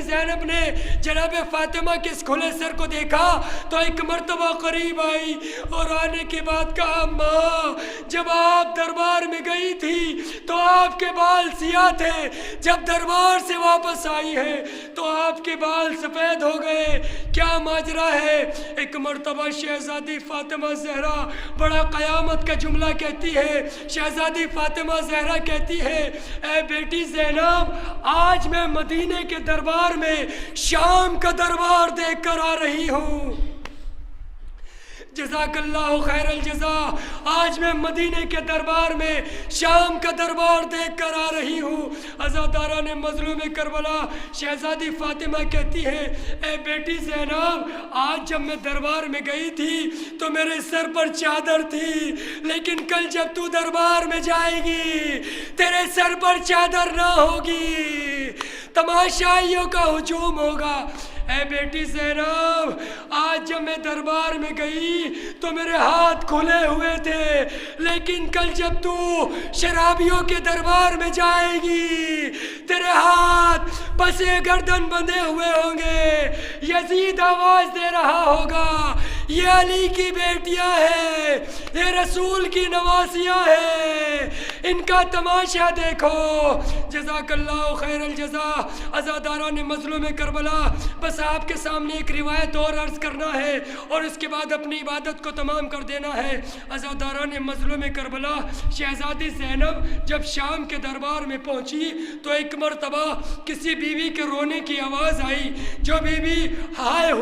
زینب نے جناب فاطمہ کے اس کھلے سر کو دیکھا تو ایک مرتبہ قریب آئی اور آنے کے بعد کہا ماں جب آپ دربار میں گئی تھی تو آپ کے بال سیاہ تھے، جب دربار سے واپس آئی ہے تو آپ کے بال سفید ہو گئے، کیا ماجرا ہے؟ ایک مرتبہ شہزادی فاطمہ زہرا بڑا قیامت کا جملہ کہتی ہے۔ شہزادی فاطمہ زہرا کہتی ہے اے بیٹی زینب، آج میں مدینے کے دربار میں شام کا دربار دیکھ کر آ رہی ہوں۔ جزاک اللہ خیر الجزا، آج میں مدینے کے دربار میں شام کا دربار دیکھ کر آ رہی ہوں۔ عزاداران مظلوم کربلا، شہزادی فاطمہ کہتی ہے اے بیٹی زینب، آج جب میں دربار میں گئی تھی تو میرے سر پر چادر تھی، لیکن کل جب تو دربار میں جائے گی تیرے سر پر چادر نہ ہوگی، تماشائیوں کا ہجوم ہوگا۔ اے بیٹی زینب، آج جب میں دربار میں گئی تو میرے ہاتھ کھلے ہوئے تھے، لیکن کل جب تو شرابیوں کے دربار میں جائے گی تیرے ہاتھ پسے گردن بندھے ہوئے ہوں گے۔ یزید آواز دے رہا ہوگا یہ علی کی بیٹیاں ہیں، یہ رسول کی نواسیاں ہیں، ان کا تماشا دیکھو۔ جزاک اللہ خیر الجزا۔ عزاداران مظلوم کربلا، بس آپ کے سامنے ایک روایت اور عرض کرنا ہے اور اس کے بعد اپنی عبادت کو تمام کر دینا ہے۔ عزاداران مظلوم کربلا، شہزادی زینب جب شام کے دربار میں پہنچی تو ایک مرتبہ کسی بیوی کے رونے کی آواز آئی، جو بیوی ہائے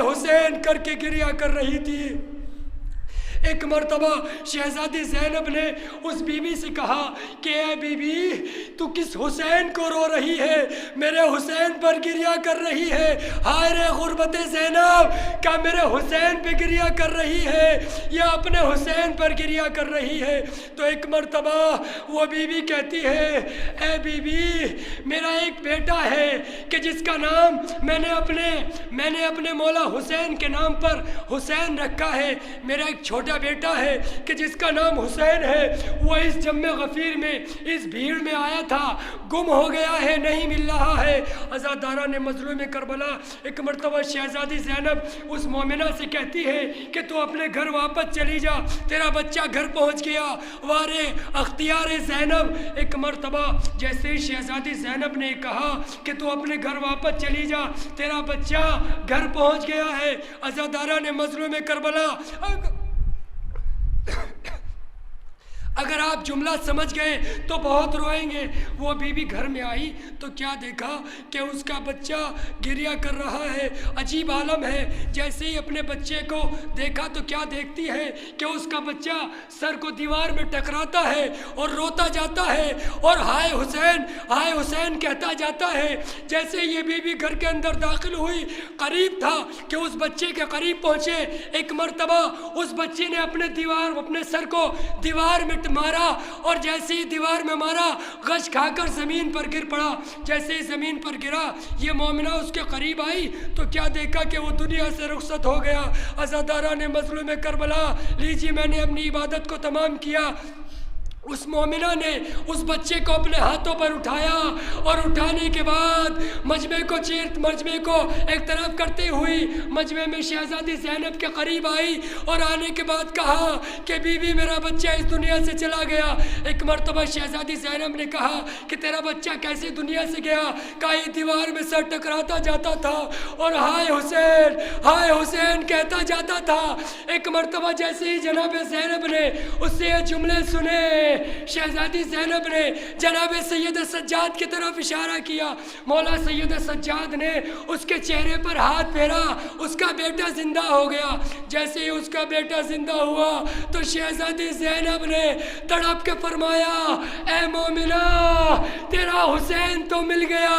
حسین کر کے گریہ کر رہی تھی۔ ایک مرتبہ شہزادی زینب نے اس بیوی سے کہا کہ اے بیوی تو کس حسین کو رو رہی ہے؟ میرے حسین پر گریہ کر رہی ہے۔ ہائے رے غربت زینب، کیا میرے حسین پہ گریہ کر رہی ہے یا اپنے حسین پر گریہ کر رہی ہے؟ تو ایک مرتبہ وہ بیوی کہتی ہے اے بیوی، میرا ایک بیٹا ہے کہ جس کا نام میں نے اپنے مولا حسین کے نام پر حسین رکھا ہے۔ میرا ایک چھوٹا چھوٹا بیٹا ہے کہ جس کا نام حسین ہے، وہ اس جم غفیر میں اس بھیڑ میں آیا تھا، گم ہو گیا ہے، نہیں مل رہا ہے۔ عزاداران مظلوم کربلا ایک مرتبہ شہزادی زینب اس مومنہ سے کہتی ہے کہ تو اپنے گھر واپس چلی جا، تیرا بچہ گھر پہنچ گیا۔ وارے اختیار زینب، ایک مرتبہ جیسے ہی شہزادی زینب نے کہا کہ تو اپنے گھر واپس چلی جا، تیرا بچہ گھر پہنچ گیا ہے، عزاداران مظلوم کربلا اگر آپ جملہ سمجھ گئے تو بہت روئیں گے۔ وہ بی بی گھر میں آئی تو کیا دیکھا کہ اس کا بچہ گریہ کر رہا ہے۔ عجیب عالم ہے، جیسے ہی اپنے بچے کو دیکھا تو کیا دیکھتی ہے کہ اس کا بچہ سر کو دیوار میں ٹکراتا ہے اور روتا جاتا ہے اور ہائے حسین کہتا جاتا ہے۔ جیسے یہ بی بی گھر کے اندر داخل ہوئی، قریب تھا کہ اس بچے کے قریب پہنچے، ایک مرتبہ اس بچے نے اپنے سر کو دیوار میں مارا اور جیسے ہی دیوار میں مارا غش کھا کر زمین پر گر پڑا۔ جیسے ہی زمین پر گرا، یہ مومنہ اس کے قریب آئی تو کیا دیکھا کہ وہ دنیا سے رخصت ہو گیا۔ عزاداران مظلوم کربلا لیجیے، میں نے اپنی عبادت کو تمام کیا۔ اس مومنہ نے اس بچے کو اپنے ہاتھوں پر اٹھایا اور اٹھانے کے بعد مجمع کو ایک طرف کرتے ہوئی مجمع میں شہزادی زینب کے قریب آئی اور آنے کے بعد کہا کہ بی بی میرا بچہ اس دنیا سے چلا گیا۔ ایک مرتبہ شہزادی زینب نے کہا کہ تیرا بچہ کیسے دنیا سے گیا؟ کہا یہ دیوار میں سر ٹکراتا جاتا تھا اور ہائے حسین کہتا جاتا تھا۔ ایک مرتبہ جیسے ہی جناب زینب نے اس سے یہ جملے سنے، شہزادی زینب نے جناب سید سجاد کی طرف اشارہ کیا۔ مولا سید سجاد نے اس کے چہرے پر ہاتھ پھیرا، اس کا بیٹا زندہ ہو گیا۔ جیسے ہی اس کا بیٹا زندہ ہوا تو شہزادی زینب نے تڑپ کے فرمایا، اے مومنہ تیرا حسین تو مل گیا،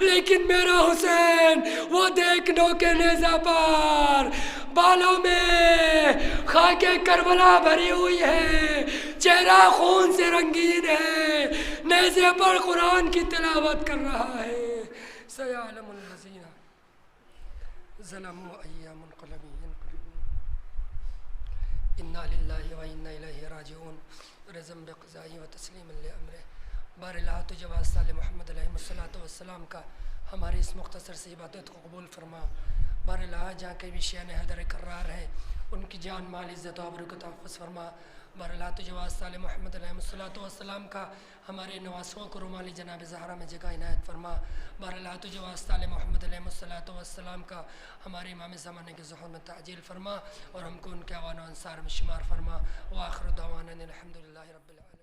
لیکن میرا حسین وہ دیکھ نو کے نیزہ پر بالوں میں خاک کربلا بھری ہوئی ہے، چہرہ خون سے رنگین ہے، نیزے پر قرآن کی تلاوت کر رہا ہے۔ سیعلم الذین ظلموا ای منقلب ینقلبون، انا للہ و انا الیہ راجعون، رضا بقضائہ و تسلیما لامرہ۔ بار اللہ تجھے واسطہ محمد علیہ الصلوۃ والسلام کا ہماری اس مختصر سی عبادت کو قبول فرما۔ بار اللہ جہاں کے بھی شیعہ حیدر کرار ہیں ان کی جان مال عزت و آبرو کو تحفظ فرما۔ بار اللہ تجھے واسطہ محمد علیہ الصلوۃ والسلام کا ہمارے نواسوں کو رومالی جناب زہرا میں جگہ عنایت فرما۔ بار اللہ تجھے واسطہ محمد علیہ الصلوۃ والسلام کا ہمارے امام زمانے کے ظہور میں تعجیل فرما اور ہم کو ان کے اعوان و انصار میں شمار فرما۔ وآخر دعوانا الحمدللہ رب العالمین۔